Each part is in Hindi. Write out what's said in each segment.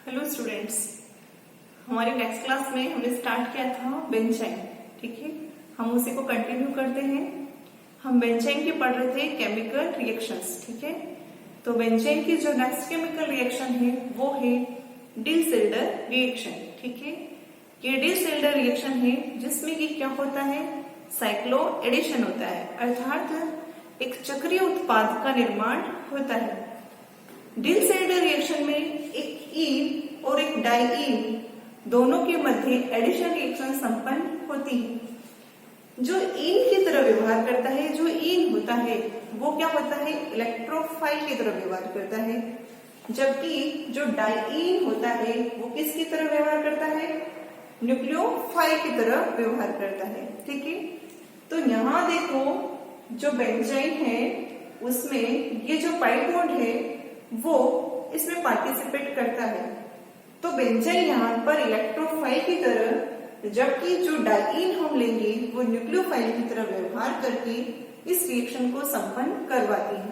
हेलो स्टूडेंट्स, हमारे नेक्स्ट क्लास में हमने स्टार्ट किया था बेंजाइन। ठीक है, हम उसी को कंटिन्यू करते हैं। हम बेंजाइन की पढ़ रहे थे केमिकल रिएक्शंस। ठीक है, तो बेंजाइन की जो नेक्स्ट केमिकल रिएक्शन है वो है डिसल्डर रिएक्शन। ठीक है, ये डिसल्डर रिएक्शन है जिसमें कि क्या होता है, साइक्लो एडिशन होता है, अर्थात एक चक्रीय उत्पाद का निर्माण होता है। डिसल्डर रिएक्शन में एक ईन और एक डाइईन दोनों के मध्य एडिशन रिएक्शन संपन्न होती है। जो ईन की तरह व्यवहार करता है, जो ईन होता है वो क्या होता है, इलेक्ट्रोफाइल की तरह व्यवहार करता है, जबकि जो डाइईन होता है वो किसकी तरह व्यवहार करता है, न्यूक्लियोफाइल की तरह व्यवहार करता है। ठीक है, तो यहाँ देखो जो बेंजाइन है उसमें ये जो पाई बॉन्ड है वो इसमें पार्टिसिपेट करता है। तो बेंजाइन यहाँ पर इलेक्ट्रोफाइल की तरह, जबकि जो डाइईन हम लेंगे वो न्यूक्लियोफाइल की तरह व्यवहार करके इस रिएक्शन को संपन्न करवाती है।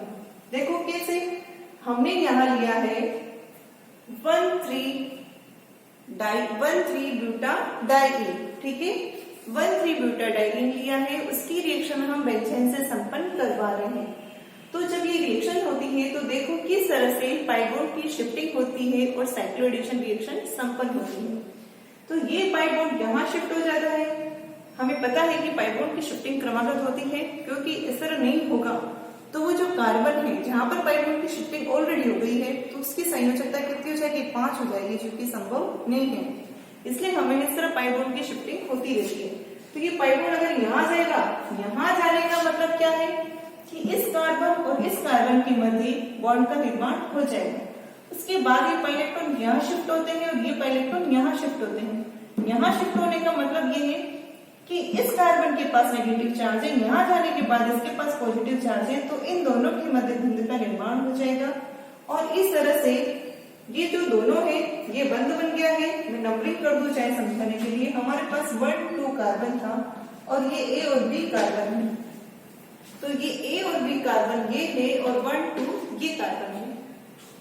देखो कैसे, हमने यहाँ लिया है 1,3 ब्यूटाडाइईन। ठीक है, 1,3 ब्यूटाडाइईन लिया है, उसकी रिएक्शन हम बेंजाइन से संपन्न करवा रहे हैं। तो जब ये रिएक्शन होती है तो देखो किस तरह से पाई बॉन्ड की शिफ्टिंग होती है और साइक्लो एडिशन रिएक्शन संपन्न होती है। तो ये पाई बॉन्ड यहाँ शिफ्ट हो जाता है। हमें पता है कि पाई बॉन्ड की शिफ्टिंग क्रमागत होती है, क्योंकि इस तरह नहीं होगा तो वो जो कार्बन है जहां पर पाई बॉन्ड की शिफ्टिंग ऑलरेडी हो गई है तो उसकी संयोजकता कितनी हो जाएगी, 5 हो जाएगी, जो कि संभव नहीं है। इसलिए हमें इस तरह पाई बॉन्ड की शिफ्टिंग होती रहती है। तो ये पाई बॉन्ड अगर यहाँ जाएगा, यहाँ जाने का मतलब क्या है कि इस कार्बन और इस कार्बन के मध्य बॉन्ड का निर्माण हो जाएगा। उसके बाद ये पाई इलेक्ट्रॉन यहाँ शिफ्ट होते हैं और ये पाई इलेक्ट्रॉन यहाँ शिफ्ट होते हैं। यहाँ शिफ्ट होने का मतलब ये है कि इस कार्बन के पास नेगेटिव चार्ज है, यहाँ जाने के बाद इसके पास पॉजिटिव चार्ज है, तो इन दोनों के मध्य बंध का निर्माण हो जाएगा। और इस तरह से ये जो दोनों है ये बंध बन गया है। मैं नंबरिंग कर दूं चाहे समझाने के लिए। हमारे पास 1, 2 कार्बन था और ये ए और बी कार्बन है। तो ये ए और बी कार्बन ये है और 1, 2 ये कार्बन है।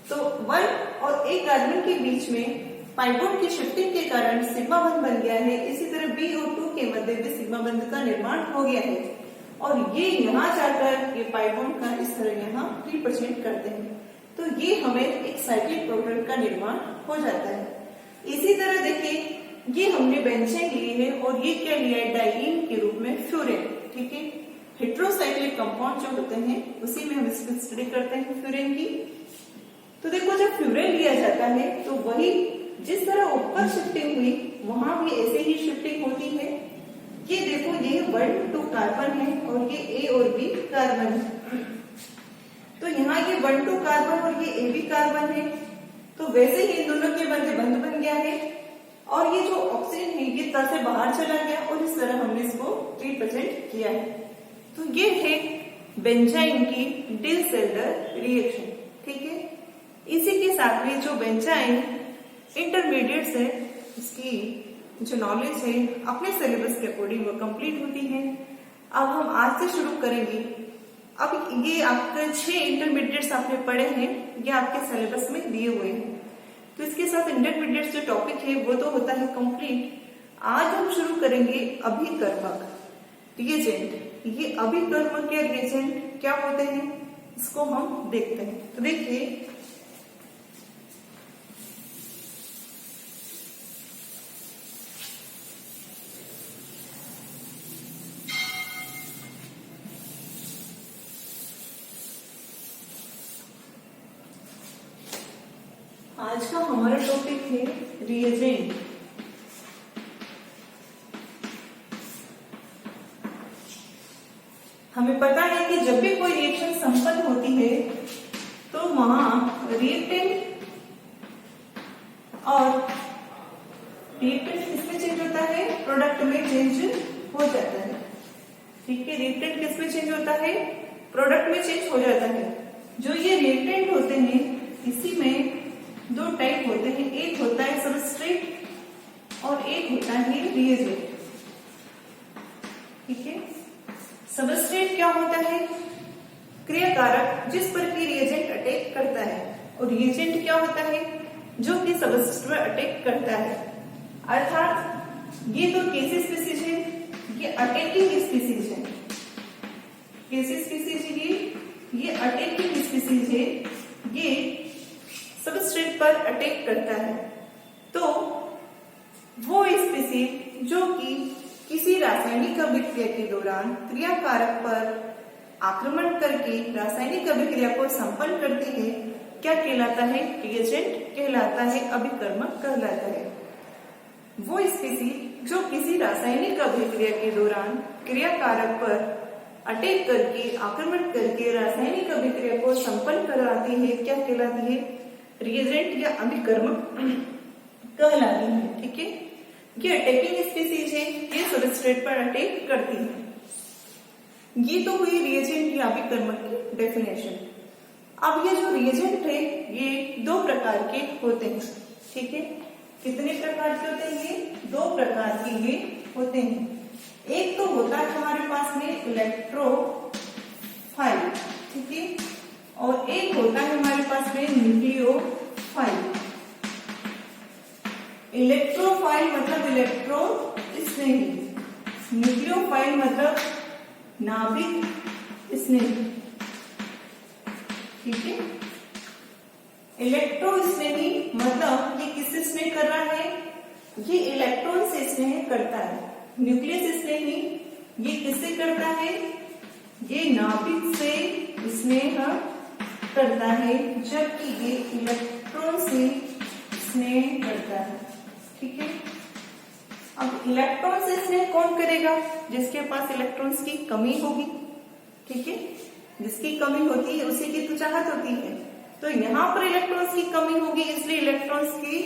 तो 1 और ए कार्बन के बीच में पाई बॉन्ड की शिफ्टिंग के कारण सिग्मा बंध बन गया है। इसी तरह बी और 2 के मध्य भी सिग्मा बंध का निर्माण हो गया है और ये यहाँ जाकर ये पाई बॉन्ड का इस तरह यहाँ रिप्रेजेंट करते हैं। तो ये हमें एक साइक्लिक प्रोडक्ट का निर्माण हो जाता है। इसी तरह देखिए, ये हमने बेंजाइन लिए है और ये क्या लिया है, डाइईन के रूप में फ्यूरेन। ठीक है, हेट्रोसाइक्लिक कंपाउंड जो होते हैं उसी में हम इसकी स्टडी करते हैं फ्यूरेन की। तो देखो जब फ्यूरेन लिया जाता है तो वही जिस तरह ऊपर शिफ्टिंग हुई वहां भी ऐसे ही शिफ्टिंग होती है। ये देखो ये 1, 2 कार्बन है और ये ए और बी कार्बन है। तो यहाँ ये 1, 2 कार्बन और ये ए बी कार्बन है। तो वैसे ही इन दोनों के मध्य बंध बन गया है और ये जो ऑक्सीजन है ये तरह से बाहर चला गया और इस तरह हमने इसको रिप्रेजेंट किया है। तो ये है बेंजाइन की डिसल्डर रिएक्शन। ठीक है, इसी के साथ में जो बेंजाइन इंटरमीडिएट्स है इसकी जो नॉलेज है अपने सिलेबस के अकॉर्डिंग वो कंप्लीट होती है। अब हम आज से शुरू करेंगे। अब ये आपके 6 इंटरमीडिएट्स आपने पढ़े हैं, ये आपके सिलेबस में दिए हुए हैं। तो इसके साथ इंटरमीडिएट्स जो टॉपिक है वो तो होता है कंप्लीट। आज हम शुरू करेंगे अभिकर्मक रिएजेंट। ये अभिकर्मक के रिएजेंट क्या होते हैं इसको हम देखते हैं। तो देखिए, आज का हमारा टॉपिक है रिएजेंट। हमें पता है कि जब भी कोई रिएक्शन संपन्न होती है तो वहां रिएक्टेंट किसमें चेंज होता है, प्रोडक्ट में चेंज हो जाता है। ठीक है, रिएक्टेंट किसमें चेंज होता है, प्रोडक्ट में चेंज हो जाता है। जो ये रिएक्टेंट होते हैं इसी में 2 टाइप होते हैं, एक होता है सबस्ट्रेट और एक होता है रिएजेंट। ठीक है, सबस्ट्रेट क्या होता है, क्रियाकारक जिस पर कि रिएजेंट अटैक करता है, और रिएजेंट क्या होता है, जो कि सबस्ट्रेट पर अटैक करता है। अर्थात ये तो कैसी स्पीसीज है, ये अटैकिंग स्पीसीज है। कैसी स्पीसीज है ये अटैकिंग स्पीसीज है, ये सबस्ट्रेट पर अटैक करता है। तो वो स्पीसीज जो कि किसी रासायनिक अभिक्रिया के दौरान क्रियाकारक पर आक्रमण करके रासायनिक अभिक्रिया को संपन्न करती है, क्या कहलाता है, रिएजेंट कहलाता है, अभिकर्मक कहलाता है। वो स्पीसीज जो किसी रासायनिक अभिक्रिया के दौरान क्रियाकारक पर अटैक करके आक्रमण करके रासायनिक अभिक्रिया को संपन्न करवाती है, क्या कहलाती है, रिएजेंट या अभिकर्मक कहलाती है। ठीक है, ये अटैकिंग स्पीसीज है, ये सबस्ट्रेट पर अटैक करती है। ये तो हुई रिएजेंट या अभिकर्मक की डेफिनेशन। अब ये जो रिएजेंट है ये दो प्रकार के होते हैं। ठीक है, कितने प्रकार के होते हैं, ये दो प्रकार के ये होते हैं। एक तो होता है हमारे पास में इलेक्ट्रोफाइल, ठीक है, और एक होता है हमारे पास में न्यूक्लियोफाइल। इलेक्ट्रोफाइल मतलब इलेक्ट्रो स्नेही, न्यूक्लियोफाइल मतलब नाभिक स्नेही। ठीक है, इलेक्ट्रो स्नेही मतलब ये किससे स्नेह कर रहा है, ये इलेक्ट्रॉन से स्नेह करता है। न्यूक्लियस स्नेही ये किससे करता है, ये नाभिक से स्नेह करता है, जबकि ये इलेक्ट्रॉन से स्नेह करता है। ठीक है, अब इलेक्ट्रॉन से स्नेह कौन करेगा, जिसके पास इलेक्ट्रॉन्स की कमी होगी। ठीक है, जिसकी कमी होती है उसी की तो चाहत होती है। तो यहाँ पर इलेक्ट्रॉन्स की कमी होगी, इसलिए इलेक्ट्रॉन्स की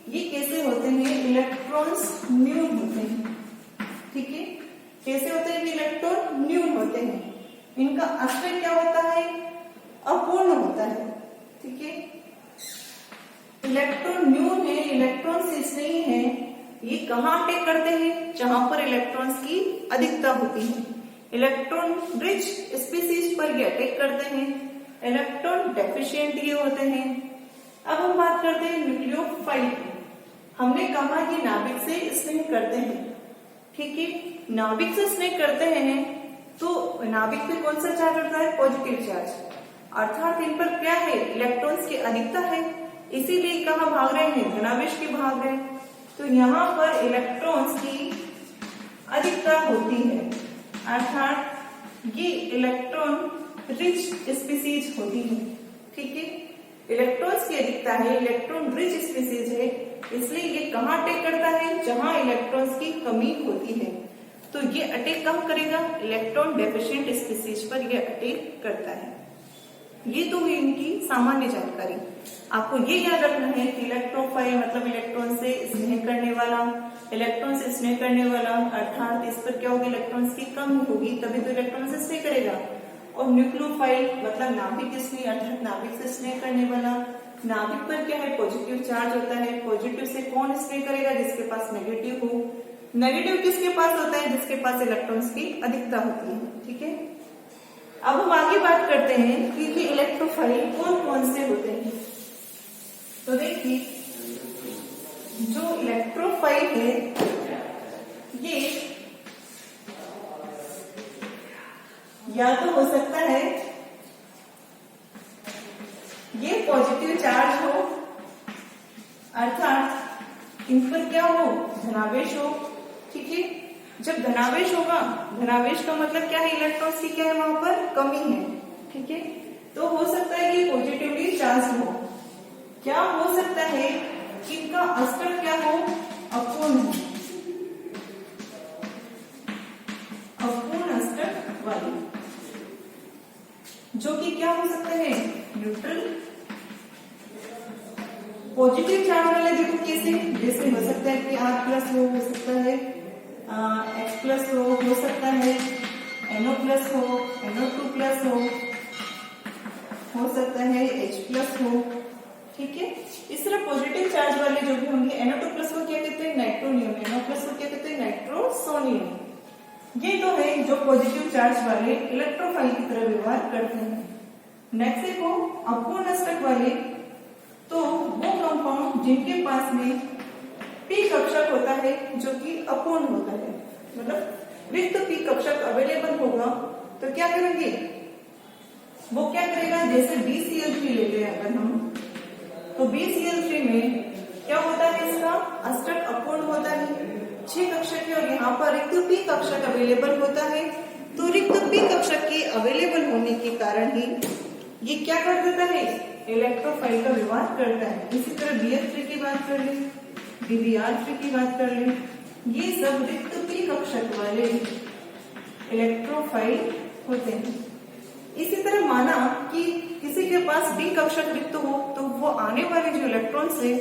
ये कैसे होते हैं, इलेक्ट्रॉन्स न्यून होते हैं। ठीक है, कैसे होते हैं, इलेक्ट्रॉन न्यून होते हैं, इनका अस्तर क्या होता है, अपूर्ण होता है। ठीक है, इलेक्ट्रॉन न्यून है, इलेक्ट्रॉन से स्नेही है, ये कहाँ अटैक करते हैं, जहां पर इलेक्ट्रॉन्स की अधिकता होती है। इलेक्ट्रॉन रिच स्पीसीज पर ये अटैक करते हैं, इलेक्ट्रॉन डेफिशिएंट ये होते हैं। अब हम बात करते हैं न्यूक्लियोफाइल की। हमने कहा कि नाभिक से स्नेह करते हैं। ठीक है, नाभिक से स्नेह करते हैं तो नाभिक पे कौन सा चार्ज होता है, पॉजिटिव चार्ज, अर्थात इन पर क्या है, इलेक्ट्रॉन्स की अधिकता है, इसीलिए कहाँ भाग रहे हैं, धनावेश की भाग रहे हैं। तो यहाँ पर इलेक्ट्रॉन्स की अधिकता होती है, अर्थात ये इलेक्ट्रॉन रिच स्पीसीज होती है। ठीक है, इलेक्ट्रॉन्स की अधिकता है, इलेक्ट्रॉन रिच स्पीसीज है, इसलिए ये कहाँ अटैक करता है, जहां इलेक्ट्रॉन्स की कमी होती है। तो ये अटैक कहाँ करेगा, इलेक्ट्रॉन डेफिशिएंट स्पीसीज पर ये अटैक करता है। ये तो हुई इनकी सामान्य जानकारी। आपको ये याद रखना है कि इलेक्ट्रोफाइल मतलब इलेक्ट्रॉन से स्नेह करने वाला, इलेक्ट्रॉन से स्नेह करने वाला, अर्थात इस पर क्या होगी, इलेक्ट्रॉन्स की कमी होगी, तभी तो इलेक्ट्रॉन से स्नेह करेगा। और न्यूक्लियोफाइल मतलब नाभिक स्नेह, अर्थात नाभिक से स्नेह करने वाला, नाभिक पर क्या है, पॉजिटिव चार्ज होता है। पॉजिटिव से कौन स्नेह करेगा, जिसके पास नेगेटिव हो। नेगेटिव किसके पास होता है, जिसके पास इलेक्ट्रॉन्स की अधिकता होती है। ठीक है, अब हम आगे बात करते हैं कि ये इलेक्ट्रोफाइल कौन कौन से होते हैं। तो देखिए, जो इलेक्ट्रोफाइल है ये या तो हो सकता है ये पॉजिटिव चार्ज हो, अर्थात इन पर क्या हो, धनावेश हो। ठीक है, जब धनावेश होगा, धनावेश का मतलब क्या है, इलेक्ट्रॉन्स की क्या है, वहां पर कमी है। ठीक है, तो हो सकता है कि पॉजिटिवली चार्ज हो। क्या हो सकता है कि इनका अस्तर क्या हो, अपूर्ण हो, अपूर्ण अस्तर वाले, जो कि क्या हो सकता है, न्यूट्रल। पॉजिटिव चार्ज वाले देखो कैसे, जैसे हो सकता है कि R+ हो सकता है, H+ हो सकता है, NO+ हो, NO2+ हो सकता है, H+ हो। ठीक है, इस तरह पॉजिटिव चार्ज वाले जो भी होंगे, NO2+ को क्या कहते हैं, नाइट्रोनियम, NO+ को क्या कहते हैं, नाइट्रोसोनियम। ये तो है जो पॉजिटिव चार्ज वाले इलेक्ट्रोफाइल की तरह व्यवहार करते हैं। नेक्स्ट देखो अपूर्ण अष्टक वाले, तो वो कंपाउंड जिनके पास में p कक्षक होता है जो कि अपूर्ण होता है, मतलब रिक्त p कक्षक अवेलेबल होगा तो क्या करेंगे, वो क्या करेगा, जैसे BCl3 लेते हैं अगर हम, तो BCl3 में क्या होता है, इसका अष्टक अपूर्ण होता है, 6 कक्षक है और यहाँ पर रिक्त p कक्षक अवेलेबल होता है। तो रिक्त p कक्षक के अवेलेबल होने के कारण ही ये क्या कर देता है, इलेक्ट्रोफाइल का व्यवहार करता है। इसी तरह BF3 की बात कर ले, BBr3 की बात कर ले, ये सब रिक्त p कक्षक वाले इलेक्ट्रोफाइल होते हैं। इसी तरह माना कि किसी के पास d कक्षक रिक्त हो तो वो आने वाले जो इलेक्ट्रॉन्स है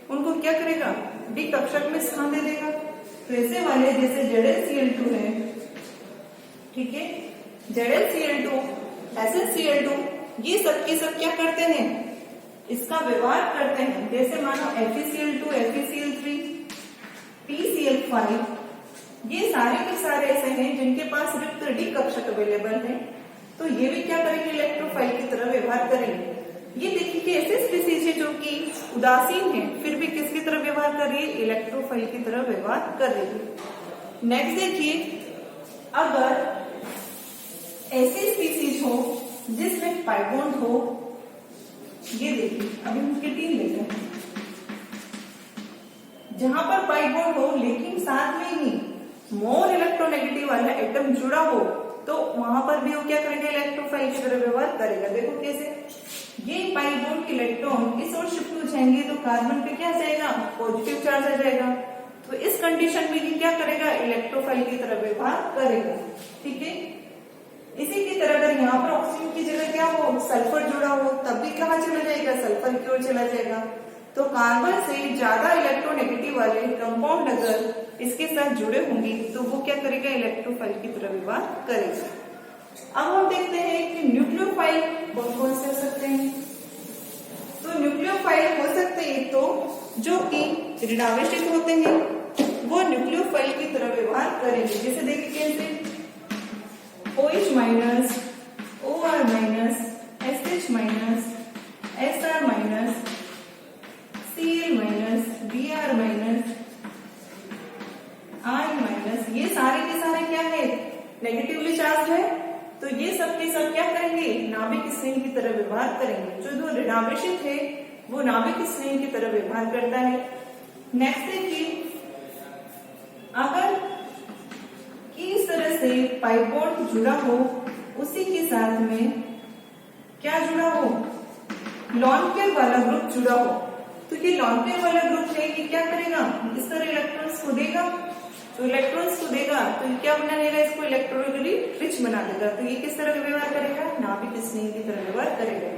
उनको क्या करेगा, d कक्षक में स्थान दे देगा। तो ऐसे वाले जैसे ZnCl2 है, ठीक है, ZnCl2, SnCl2, ये सब के सब क्या करते हैं, इसका व्यवहार करते हैं। जैसे मानो FeCl2, FeCl3, PCl5, ये सारे के सारे ऐसे हैं जिनके पास रिक्त d कक्षक अवेलेबल है, तो ये भी क्या करेंगे, इलेक्ट्रोफाइल की तरह व्यवहार करेंगे। ये देखिए कि ऐसे स्पीसीज है जो कि उदासीन है फिर भी किसकी तरह व्यवहार कर रही है, इलेक्ट्रोफाइल की तरह व्यवहार कर रही है। नेक्स्ट देखिए, अगर ऐसी स्पीसीज हो जिसमें पाई बॉन्ड हो, ये देखिए अभी हम किटीन लेते हैं, जहां पर पाई बॉन्ड हो लेकिन साथ में ही मोर इलेक्ट्रोनेगेटिव वाला एटम जुड़ा हो तो वहां पर भी वो क्या करेगा, इलेक्ट्रोफाइल की तरह व्यवहार करेगा। देखो कैसे, ये पाई बॉन्ड के इलेक्ट्रॉन इस ओर शिफ्ट हो जाएंगे तो कार्बन पे क्या आ जाएगा, पॉजिटिव चार्ज आ जाएगा। तो इस कंडीशन में ये क्या करेगा, इलेक्ट्रोफाइल की तरह व्यवहार करेगा, ठीक है। इसी की तरह अगर यहाँ पर ऑक्सीजन की जगह क्या हो, सल्फर जुड़ा हो, तब भी कहाँ चला जाएगा, सल्फर की ओर चला जाएगा। तो कार्बन से ज्यादा इलेक्ट्रोनेगेटिव वाले कंपाउंड अगर इसके साथ जुड़े होंगे तो वो क्या करेगा, इलेक्ट्रोफाइल की तरह व्यवहार करेगा। अब हम देखते हैं कि न्यूक्लियोफाइल कौन कौन से हो सकते हैं। तो न्यूक्लियोफाइल हो सकते हैं तो जो कि ऋणावेशित होते हैं वो न्यूक्लियोफाइल की तरह व्यवहार करेंगे। जैसे देखिए कैसे, OH minus, OR minus, SH minus, SR minus, Cl minus, Br minus, I minus, ये सारे के सारे क्या है, नेगेटिवली चार्ज है। तो ये सब के सब क्या करेंगे, नाभिक स्नेह की तरह व्यवहार करेंगे। जो ऋणावेशित है वो नाभिक स्नेह की तरह व्यवहार करता है। नेक्स्ट देखिए, अगर इस तरह से पाई बॉन्ड जुड़ा हो उसी के साथ में क्या जुड़ा हो, लॉन पेयर वाला ग्रुप जुड़ा हो, तो ये लॉन पेयर वाला ग्रुप है, ये क्या करेगा, इस तरह इलेक्ट्रॉन्स को देगा। तो इलेक्ट्रॉन्स को देगा तो ये क्या बना लेगा, इसको इलेक्ट्रोनिकली रिच बना देगा। तो ये किस तरह का व्यवहार करेगा, नाभिक स्नेह की तरह व्यवहार करेगा।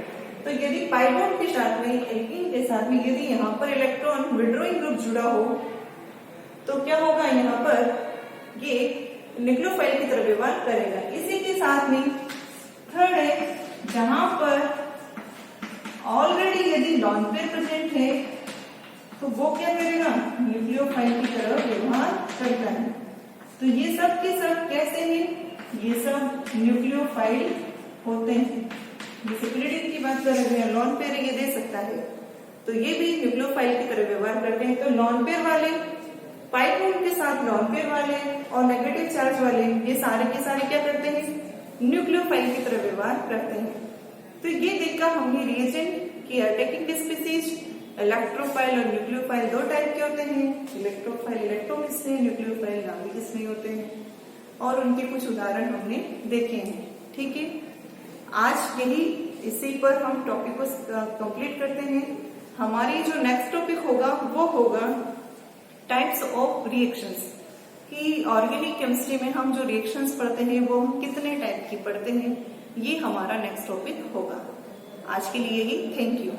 तो यदि पाई बॉन्ड के साथ में, एल्कीन के साथ में यदि यहाँ पर इलेक्ट्रॉन विड्रॉइंग ग्रुप जुड़ा हो तो क्या होगा, यहाँ पर ये न्यूक्लियोफाइल की तरह व्यवहार करेगा। इसी के साथ में थर्ड है, जहां पर ऑलरेडी यदि लॉन पेयर प्रेजेंट है तो वो क्या करेगा, न्यूक्लियोफाइल की तरह व्यवहार करता है। तो ये सब के सब कैसे हैं, ये सब न्यूक्लियोफाइल होते हैं। जैसे क्लोरीन की बात कर रहे हैं, लॉन पेयर ये दे सकता है, तो ये भी न्यूक्लियोफाइल की तरह व्यवहार करते हैं। तो लॉन पेयर वाले, पाई बॉन्ड के साथ लॉन पेयर वाले और नेगेटिव चार्ज वाले, ये सारे के सारे क्या करते हैं, न्यूक्लियोफाइल की तरह व्यवहार करते हैं। तो ये देखा हमने रिएजेंट की अटैकिंग स्पीसीज, इलेक्ट्रोफाइल और न्यूक्लियोफाइल दो टाइप के होते हैं। इलेक्ट्रोफाइल इलेक्ट्रॉन स्नेह, न्यूक्लियोफाइल नाभिक स्नेह होते हैं और उनके कुछ उदाहरण हमने देखे हैं, ठीक है। आज यही इसी पर हम टॉपिक को कंप्लीट करते हैं। हमारी जो नेक्स्ट टॉपिक होगा वो होगा टाइप्स ऑफ रिएक्शंस, कि ऑर्गेनिक केमिस्ट्री में हम जो रिएक्शंस पढ़ते हैं वो हम कितने टाइप की पढ़ते हैं, ये हमारा नेक्स्ट टॉपिक होगा। आज के लिए ही थैंक यू।